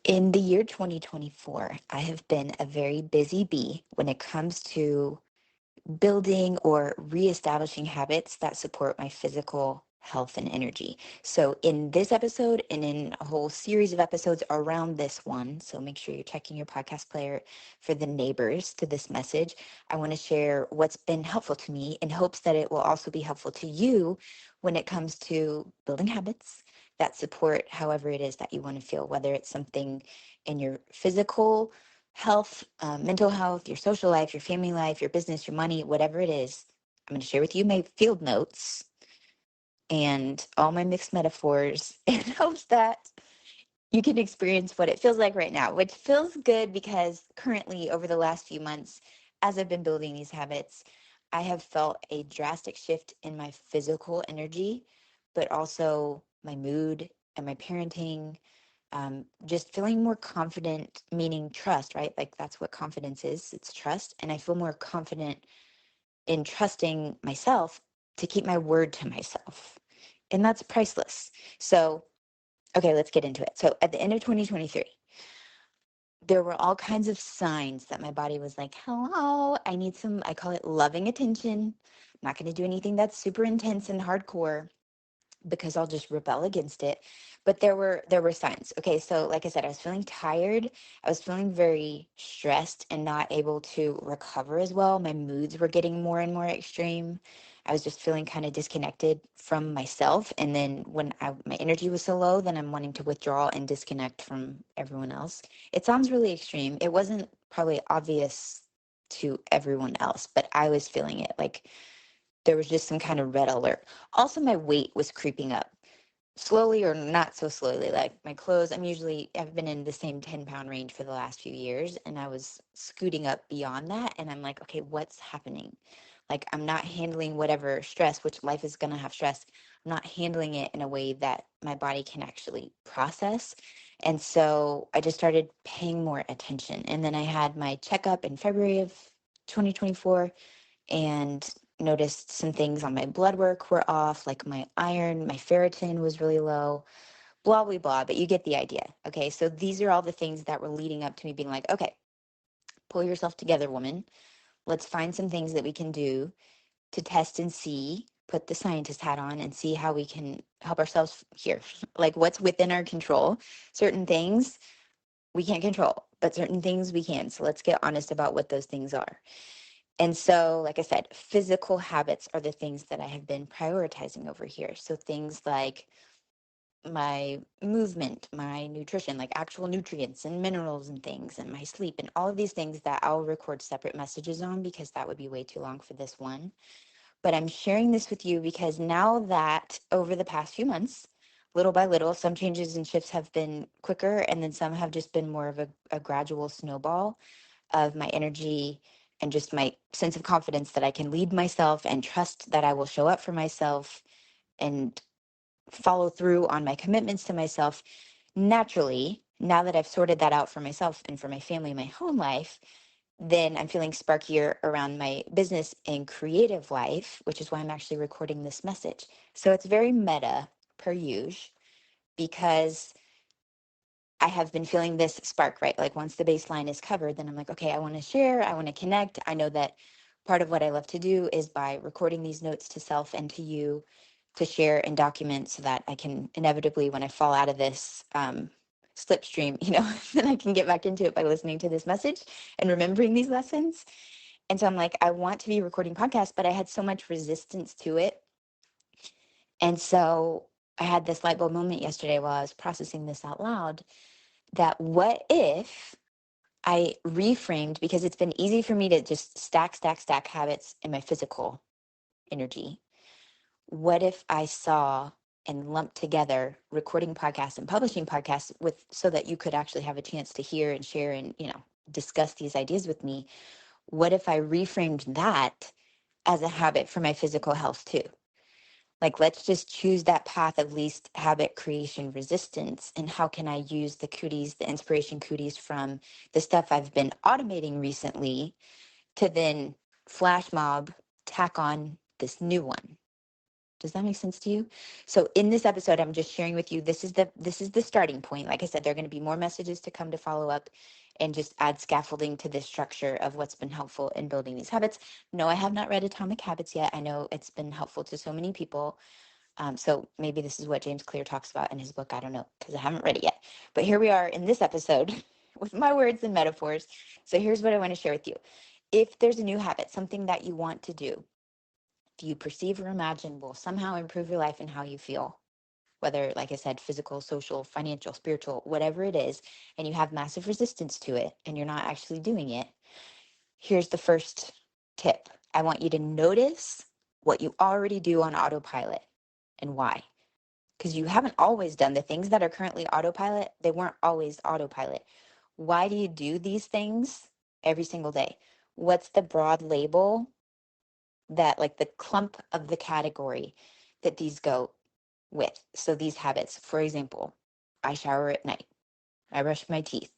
In the year 2024, I have been a very busy bee when it comes to building or reestablishing habits that support my physical health and energy. So, in this episode and in a whole series of episodes around this one, so make sure you're checking your podcast player for the neighbors to this message. I want to share what's been helpful to me in hopes that it will also be helpful to you when it comes to building habits that support however it is that you want to feel, whether it's something in your physical health, mental health, your social life, your family life, your business, your money, whatever it is. I'm going to share with you my field notes and all my mixed metaphors in hopes that you can experience what it feels like right now, which feels good because currently, over the last few months, as I've been building these habits, I have felt a drastic shift in my physical energy, but also my mood and my parenting, just feeling more confident, meaning trust, right? Like that's what confidence is, it's trust. And I feel more confident in trusting myself to keep my word to myself. And that's priceless. So, okay, let's get into it. So, at the end of 2023, there were all kinds of signs that my body was like, hello, I need some, I call it loving attention. I'm not going to do anything that's super intense and hardcore because I'll just rebel against it. But there were signs. Okay, so like I said, I was feeling tired. I was feeling very stressed and not able to recover as well. My moods were getting more and more extreme. I was just feeling kind of disconnected from myself. And then when my energy was so low, then I'm wanting to withdraw and disconnect from everyone else. It sounds really extreme. It wasn't probably obvious to everyone else, but I was feeling it. Like there was just some kind of red alert. Also, my weight was creeping up slowly or not so slowly. Like my clothes, I've been in the same 10-pound range for the last few years, and I was scooting up beyond that. And I'm like, okay, what's happening? Like, I'm not handling whatever stress, which life is going to have stress. I'm not handling it in a way that my body can actually process. And so I just started paying more attention. And then I had my checkup in February of 2024 and noticed some things on my blood work were off, like my iron, my ferritin was really low, blah, blah, blah. But you get the idea. Okay. So these are all the things that were leading up to me being like, okay, pull yourself together, woman. Let's find some things that we can do to test and see, put the scientist hat on and see how we can help ourselves here. Like what's within our control. Certain things we can't control, but certain things we can. So let's get honest about what those things are. And so, like I said, physical habits are the things that I have been prioritizing over here. So things like my movement, my nutrition, like actual nutrients and minerals and things, and my sleep, and all of these things that I'll record separate messages on because that would be way too long for this one. But I'm sharing this with you because now that over the past few months, little by little, some changes and shifts have been quicker, and then some have just been more of a gradual snowball of my energy and just my sense of confidence that I can lead myself and trust that I will show up for myself and follow through on my commitments to myself naturally. Now that I've sorted that out for myself and for my family, my home life, then I'm feeling sparkier around my business and creative life, which is why I'm actually recording this message. So it's very meta per usual because I have been feeling this spark, right? Like once the baseline is covered, then I'm like, okay, I want to share, I want to connect. I know that part of what I love to do is by recording these notes to self and to you to share and document so that I can inevitably, when I fall out of this slipstream, then I can get back into it by listening to this message and remembering these lessons. And so I'm like, I want to be recording podcasts, but I had so much resistance to it. And so I had this light bulb moment yesterday while I was processing this out loud that what if I reframed, because it's been easy for me to just stack habits in my physical energy. What if I saw and lumped together recording podcasts and publishing podcasts with so that you could actually have a chance to hear and share and, discuss these ideas with me? What if I reframed that as a habit for my physical health too? Like, let's just choose that path of least habit creation resistance. And how can I use the cooties, the inspiration cooties from the stuff I've been automating recently to then flash mob, tack on this new one? Does that make sense to you? So in this episode, I'm just sharing with you, this is the starting point. Like I said, there are going to be more messages to come to follow up and just add scaffolding to this structure of what's been helpful in building these habits. No, I have not read Atomic Habits yet. I know it's been helpful to so many people. So maybe this is what James Clear talks about in his book. I don't know, because I haven't read it yet. But here we are in this episode with my words and metaphors. So here's what I want to share with you. If there's a new habit, something that you want to do, if you perceive or imagine will somehow improve your life and how you feel, whether, like I said, physical, social, financial, spiritual, whatever it is, and you have massive resistance to it and you're not actually doing it, here's the first tip. I want you to notice what you already do on autopilot and why. Because you haven't always done the things that are currently autopilot, they weren't always autopilot. Why do you do these things every single day? What's the broad label that, like the clump of the category that these go with? So these habits, for example, I shower at night, I brush my teeth,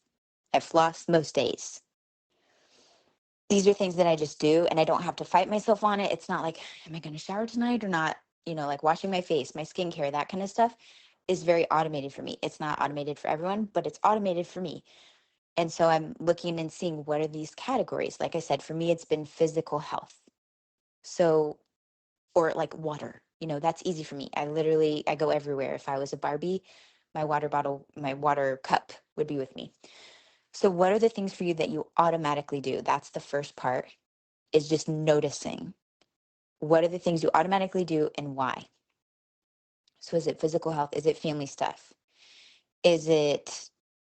I floss most days. These are things that I just do and I don't have to fight myself on it. It's not like, am I going to shower tonight or not? Like washing my face, my skincare, that kind of stuff is very automated for me. It's not automated for everyone, but it's automated for me. And so I'm looking and seeing what are these categories. Like I said, for me, it's been physical health. So, or like water, that's easy for me. I go everywhere. If I was a Barbie, my water bottle, my water cup would be with me. So what are the things for you that you automatically do? That's the first part, is just noticing. What are the things you automatically do and why? So is it physical health? Is it family stuff? Is it,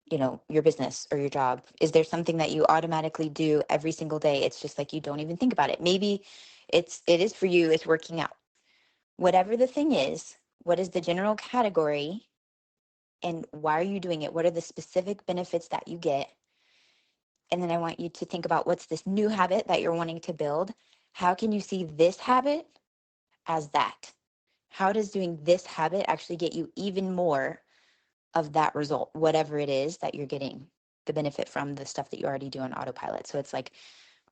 your business or your job? Is there something that you automatically do every single day? It's just like you don't even think about it. Maybe it is for you, it's working out. Whatever the thing is, what is the general category and why are you doing it? What are the specific benefits that you get? And then I want you to think about what's this new habit that you're wanting to build? How can you see this habit as that? How does doing this habit actually get you even more of that result, whatever it is that you're getting the benefit from the stuff that you already do on autopilot? So it's like,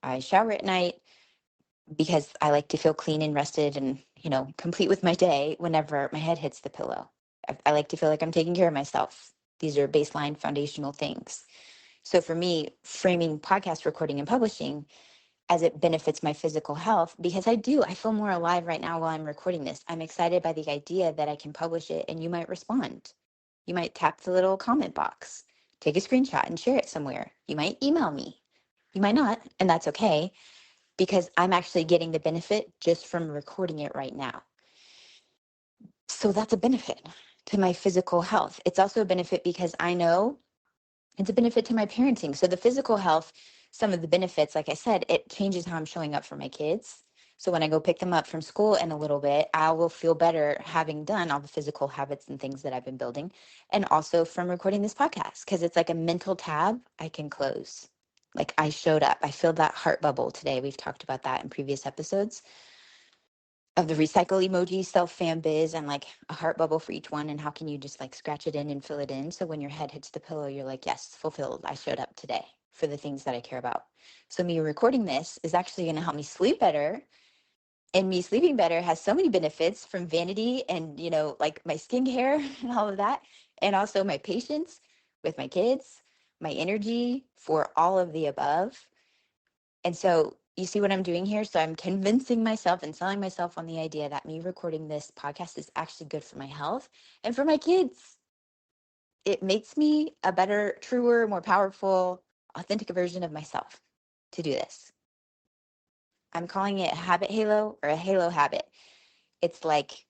I shower at night because I like to feel clean and rested and, complete with my day whenever my head hits the pillow. I like to feel like I'm taking care of myself. These are baseline foundational things. So for me, framing podcast recording and publishing as it benefits my physical health, because I feel more alive right now while I'm recording this. I'm excited by the idea that I can publish it and you might respond. You might tap the little comment box, take a screenshot and share it somewhere. You might email me. You might not, and that's okay, because I'm actually getting the benefit just from recording it right now. So that's a benefit to my physical health. It's also a benefit because I know it's a benefit to my parenting. So the physical health, some of the benefits, like I said, it changes how I'm showing up for my kids. So when I go pick them up from school in a little bit, I will feel better having done all the physical habits and things that I've been building. And also from recording this podcast, because it's like a mental tab I can close. Like I showed up. I filled that heart bubble today. We've talked about that in previous episodes of the recycle emoji, self fan biz, and like a heart bubble for each one. And how can you just like scratch it in and fill it in? So when your head hits the pillow, you're like, yes, fulfilled. I showed up today for the things that I care about. So me recording this is actually going to help me sleep better. And me sleeping better has so many benefits, from vanity and, like my skincare and all of that. And also my patience with my kids, my energy for all of the above. And so you see what I'm doing here? So I'm convincing myself and selling myself on the idea that me recording this podcast is actually good for my health and for my kids. It makes me a better, truer, more powerful, authentic version of myself to do this. I'm calling it a habit halo, or a halo habit. It's like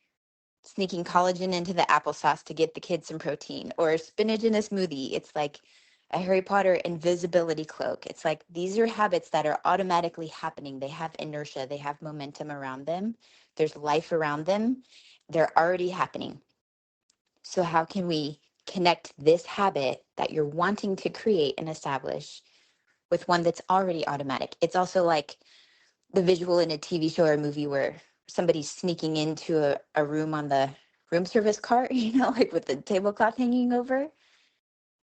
sneaking collagen into the applesauce to get the kids some protein, or spinach in a smoothie. It's like a Harry Potter invisibility cloak. It's like these are habits that are automatically happening. They have inertia, they have momentum around them. There's life around them. They're already happening. So how can we connect this habit that you're wanting to create and establish with one that's already automatic? It's also like the visual in a TV show or a movie where somebody's sneaking into a room on the room service cart, like with the tablecloth hanging over.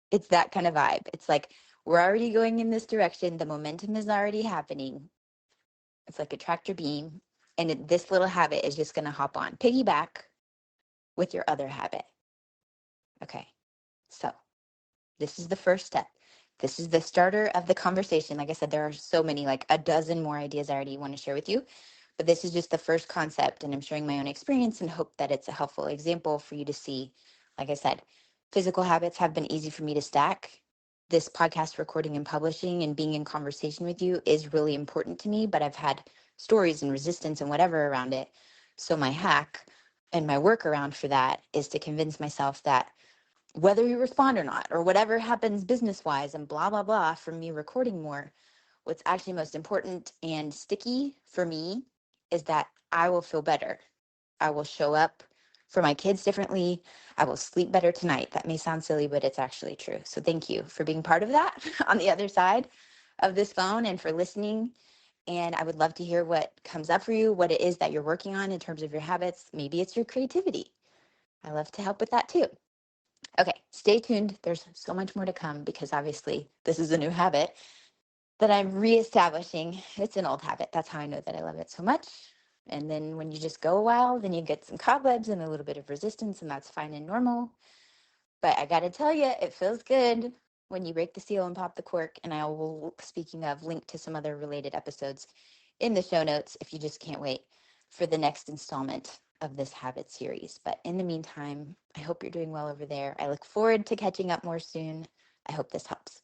It's that kind of vibe. It's like we're already going in this direction. The momentum is already happening. It's like a tractor beam. And this little habit is just going to hop on, piggyback with your other habit. Okay. So this is the first step. This is the starter of the conversation. Like I said, there are so many, like a dozen more ideas I already want to share with you. But this is just the first concept, and I'm sharing my own experience and hope that it's a helpful example for you to see. Like I said, physical habits have been easy for me to stack. This podcast recording and publishing and being in conversation with you is really important to me, but I've had stories and resistance and whatever around it. So my hack and my workaround for that is to convince myself that whether you respond or not, or whatever happens business wise and blah, blah, blah, from me recording more, what's actually most important and sticky for me is that I will feel better. I will show up for my kids differently. I will sleep better tonight. That may sound silly, but it's actually true. So thank you for being part of that on the other side of this phone and for listening. And I would love to hear what comes up for you, what it is that you're working on in terms of your habits. Maybe it's your creativity. I love to help with that too. Okay, stay tuned. There's so much more to come because obviously this is a new habit that I'm reestablishing. It's an old habit. That's how I know that I love it so much. And then when you just go a while, then you get some cobwebs and a little bit of resistance, and that's fine and normal. But I got to tell you, it feels good when you break the seal and pop the cork. And I will, speaking of, link to some other related episodes in the show notes if you just can't wait for the next installment of this habit series. But in the meantime, I hope you're doing well over there. I look forward to catching up more soon. I hope this helps.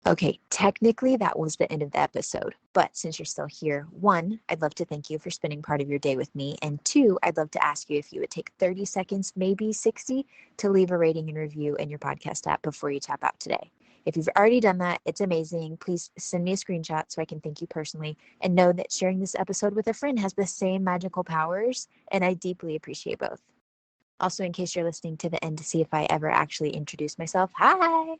Okay, technically that was the end of the episode, but since you're still here, one, I'd love to thank you for spending part of your day with me, and two, I'd love to ask you if you would take 30 seconds, maybe 60, to leave a rating and review in your podcast app before you tap out today. If you've already done that, it's amazing. Please send me a screenshot so I can thank you personally, and know that sharing this episode with a friend has the same magical powers, and I deeply appreciate both. Also, in case you're listening to the end to see if I ever actually introduce myself, hi!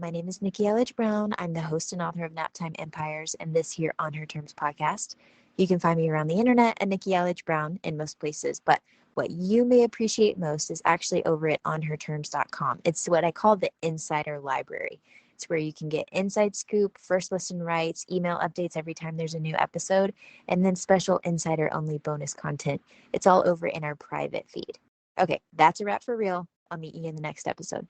My name is Nikki Elledge Brown. I'm the host and author of Naptime Empires and this here On Her Terms podcast. You can find me around the internet at Nikki Elledge Brown in most places, but what you may appreciate most is actually over at onherterms.com. It's what I call the insider library. It's where you can get inside scoop, first listen rights, email updates every time there's a new episode, and then special insider only bonus content. It's all over in our private feed. Okay, that's a wrap for real. I'll meet you in the next episode.